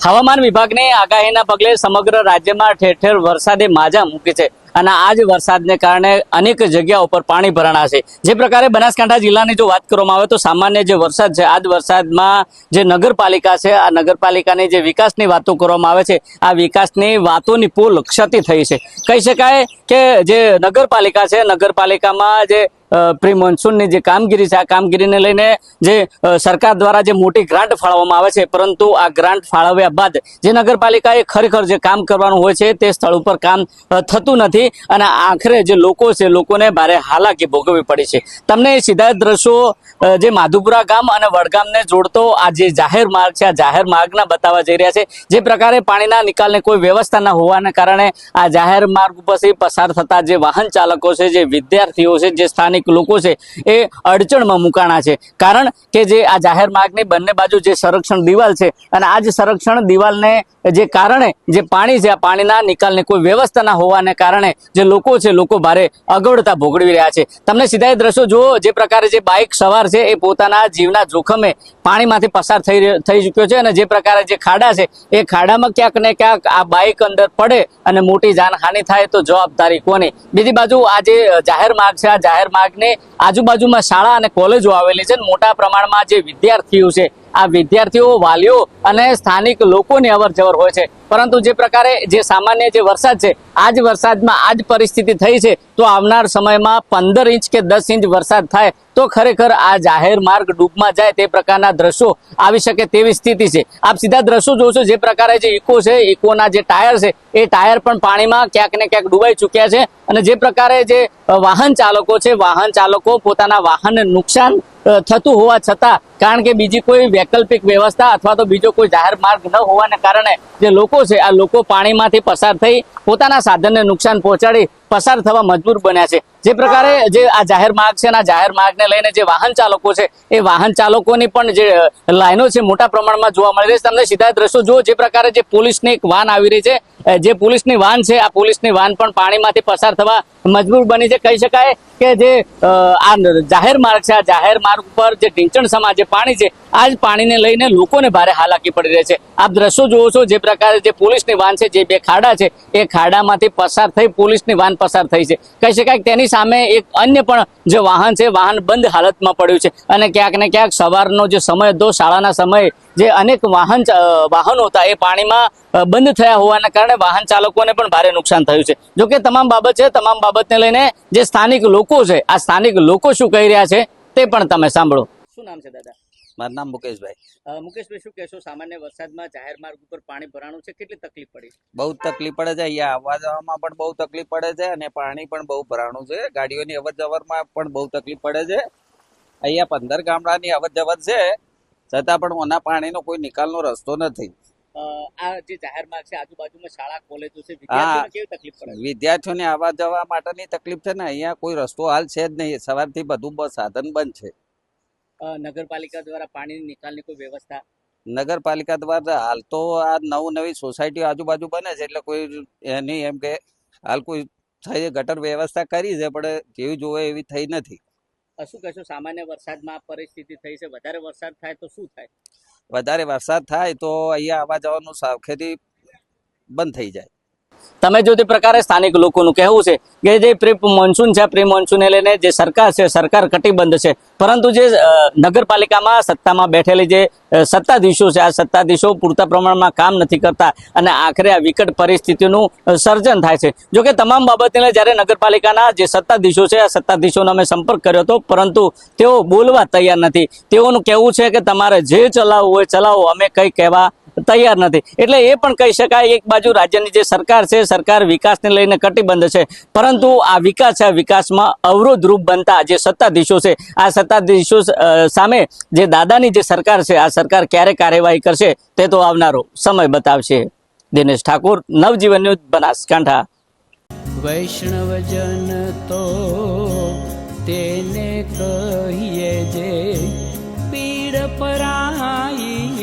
હવામાન વિભાગની આગાહીના પગલે સમગ્ર રાજ્યમાં ઠેર ઠેર વરસાદે માજા મૂકી છે અને આ જ વરસાદને કારણે અનેક જગ્યાઓ પર પાણી ભરાણા છે। જે પ્રકારે બનાસકાંઠા જિલ્લાની જો વાત કરવામાં આવે તો સામાન્ય જે વરસાદ છે આ જ વરસાદમાં જે નગરપાલિકા છે આ નગરપાલિકાની જે વિકાસની વાતો કરવામાં આવે છે આ વિકાસની વાતોની પુલ ક્ષતિ થઈ છે। કહી શકાય કે જે નગરપાલિકા છે નગરપાલિકામાં જે પ્રી મોન્સૂનની જે કામગીરી છે આ કામગીરીને લઈને જે સરકાર દ્વારા જે મોટી ગ્રાન્ટ ફાળવવામાં આવે છે પરંતુ આ ગ્રાન્ટ ફાળવ્યા બાદ જે નગરપાલિકાએ ખરેખર જે કામ કરવાનું હોય છે તે સ્થળ ઉપર કામ થતું નથી અને આખરે જે લોકો છે લોકોને ભારે હાલાકી ભોગવવી પડી છે। તમને સીધા દ્રશ્યો જે માધુપુરા ગામ અને વડગામને જોડતો આ જે જાહેર માર્ગ છે આ જાહેર માર્ગના બતાવવા જઈ રહ્યા છે। જે પ્રકારે પાણીના નિકાલની કોઈ વ્યવસ્થા ન હોવાના કારણે આ જાહેર માર્ગ ઉપરથી પસાર થતા જે વાહન ચાલકો છે જે વિદ્યાર્થીઓ છે જે સ્થાનિક લોકો છે એ અડચણમાં મુકાણા છે। કારણ કે જે આ જાહેર માર્ગની બંને બાજુ જે સંરક્ષણ દિવાલ છે અને આ જ સંરક્ષણ દિવાલને જે કારણે જે પાણી છે આ પાણીના નિકાલની કોઈ વ્યવસ્થા ના હોવાને કારણે જે લોકો છે લોકો ભારે અગવડતા ભોગવી રહ્યા છે। તમને સીધા એ દ્રશ્યો જુઓ જે પ્રકારે જે બાઇક સવાર છે એ પોતાના જીવના જોખમે પાણીમાંથી પસાર થઈ ચૂક્યો છે અને જે પ્રકારે જે ખાડા છે એ ખાડામાં ક્યાંક ને ક્યાંક આ બાઇક અંદર પડે અને મોટી જાનહાનિ થાય તો જવાબદારી કોની। બીજી બાજુ આ જે જાહેર માર્ગ છે આ જાહેર માર્ગને આજુબાજુમાં શાળા અને કોલેજો આવેલી છે મોટા પ્રમાણમાં જે વિદ્યાર્થીઓ છે આ વિદ્યાર્થીઓ વાલીઓ અને સ્થાનિક લોકોની અવર જવર હોય છે પરંતુ જે પ્રકારે જે સામાન્ય જે વરસાદ છે આ જ વરસાદમાં આ જ પરિસ્થિતિ થઈ છે તો આવનાર સમયમાં 15 ઇંચ કે 10 ઇંચ વરસાદ થાય તો ખરેખર આ જાહેર માર્ગ ડૂબમાં જાય તે પ્રકારના દ્રશ્યો આવી શકે તેવી સ્થિતિ છે। આપ સીધા દ્રશ્યો જોશો જે પ્રકારે જે ઇકો છે ઇકોના જે ટાયર છે એ ટાયર પણ પાણીમાં ક્યાંક ને ક્યાંક ડૂબાઈ ચૂક્યા છે અને જે પ્રકારે જે વાહન ચાલકો છે વાહન ચાલકો પોતાના વાહનને નુકસાન થતું હોવા છતાં કારણ કે બીજી કોઈ વૈકલ્પિક વ્યવસ્થા અથવા તો બીજો કોઈ જાહેર માર્ગ ન હોવાને કારણે જે લોકો છે આ લોકો પાણીમાંથી પસાર થઈ પોતાના સાધનને નુકસાન પહોંચાડી પસાર થવા મજબૂર બન્યા છે। જે પ્રકારે જે આ જાહેર માર્ગ છે આ જાહેર માર્ગને લઈને જે વાહન ચાલકો છે એ વાહન ચાલકોની પણ જે લાઈનો છે મોટા પ્રમાણમાં જોવા મળી રહી છે। તમને સીધા દ્રશ્યો જુઓ જે પ્રકારે જે પોલીસની એક વાન આવી રહી છે જે પોલીસની વાન છે આ પોલીસની વાન પણ પાણીમાંથી પસાર થવા મજબૂર બની છે। કહી શકાય કે જે આ જાહેર માર્ગ છે આ જાહેર માર્ગ ઉપર જે ઢીંચણ સમા જે પાણી છે આ જ પાણીને લઈને લોકોને ભારે હાલાકી પડી રહી છે। આપ દ્રશ્યો જુઓ છો જે પ્રકારે જે પોલીસની વાન છે જે બે ખાડા છે એ ખાડામાંથી પસાર થઈ પોલીસની વાન પસાર થઈ છે। કહી શકાય કે તેની સામે એક અન્ય પણ જે વાહન છે વાહન બંધ હાલતમાં પડ્યું છે અને ક્યાંક ને ક્યાંક સવારનો જે સમય હતો શાળાના સમયે જે અનેક વાહનો હતા એ પાણીમાં બંધ થયા હોવાના કારણે વાહન ચાલકોને પણ ભારે નુકસાન થયું છે। જો કે તમામ બાબત છે તમામ બાબતને લઈને જે સ્થાનિક લોકો છે આ સ્થાનિક લોકો શું કહી રહ્યા છે તે પણ તમે સાંભળો। શું નામ છે દાદા? મારું નામ મુકેશભાઈ। મુકેશભાઈ શું કહેશો સામાન્ય વરસાદમાં જાહેર માર્ગ ઉપર પાણી ભરાણું છે કેટલી તકલીફ પડી? બહુ તકલીફ પડે છે અહીંયા આવવા જવામાં પણ બહુ તકલીફ પડે છે અને પાણી પણ બહુ ભરાણું છે ગાડીઓની અવર જવરમાં પણ બહુ તકલીફ પડે છે। અહીંયા 15 ગામડાની અવર જવર છે છતાં પણ ઓના પાણીનો કોઈ નિકાલનો રસ્તો નથી। આ જે જાહેર માર્ગ છે આજુબાજુમાં શાળા કોલેજો છે વિદ્યાર્થીઓને કેવી તકલીફ પડે? વિદ્યાર્થીઓને આવવા જવા માટેની તકલીફ છે ને અહીંયા કોઈ રસ્તો હાલ છે જ નહીં સવારથી બધું સાધન બંધ છે। નગરપાલિકા દ્વારા પાણીની નિકાલની કોઈ વ્યવસ્થા? નગરપાલિકા દ્વારા હાલ તો આ નવી સોસાયટીઓ આજુબાજુ બને છે એટલે કોઈ એની એમ કે હાલ કોઈ થઈ ગટર વ્યવસ્થા કરી છે પણ જેવી જોવે એવી થઈ નથી। શું કહેશો સામાન્ય વરસાદમાં આ પરિસ્થિતિ થઈ છે વધારે વરસાદ થાય તો શું થાય? વધારે વરસાદ થાય તો અહીંયા આવવા જવાનું સાવચેતી બંધ થઈ જાય। તમે જો તે પ્રકારે સ્થાનિક લોકોનું કહેવું છે કે જે પ્રી મોન્સૂન છે પ્રી મોન્સૂનને લઈને જે સરકાર છે સરકાર કટિબદ્ધ છે પરંતુ જે નગરપાલિકામાં સત્તામાં બેઠેલી જે સત્તાધીશો છે આ સત્તાધીશો પૂરતા પ્રમાણમાં કામ નથી કરતા અને આખરે આ વિકટ પરિસ્થિતિનું સર્જન થાય છે। જો કે તમામ બાબતને લઈને જ્યારે નગરપાલિકાના જે સત્તાધીશો છે આ સત્તાધીશોનો અમે સંપર્ક કર્યો હતો પરંતુ તેઓ બોલવા તૈયાર નથી। તેઓનું કહેવું છે કે તમારે જે ચલાવવું હોય ચલાવો અમે કંઈ કહેવા તૈયાર નથી। એટલે એ પણ કહી શકાય એક બાજુ રાજ્યની જે સરકાર છે સરકાર વિકાસને લઈને કટિબદ્ધ છે પરંતુ આ વિકાસ છે વિકાસમાં અવરોધરૂપ બનતા જે સત્તાધીશો છે આ સત્તાધીશો સામે જે દાદાની જે સરકાર છે આ સરકાર ક્યારે કાર્યવાહી કરશે તે તો આવનારો સમય બતાવશે। દિનેશ ઠાકોર, નવજીવન ન્યૂઝ, બનાસકાંઠા। વૈષ્ણવજન તો તેને કહીએ જે પીડ પરાઈ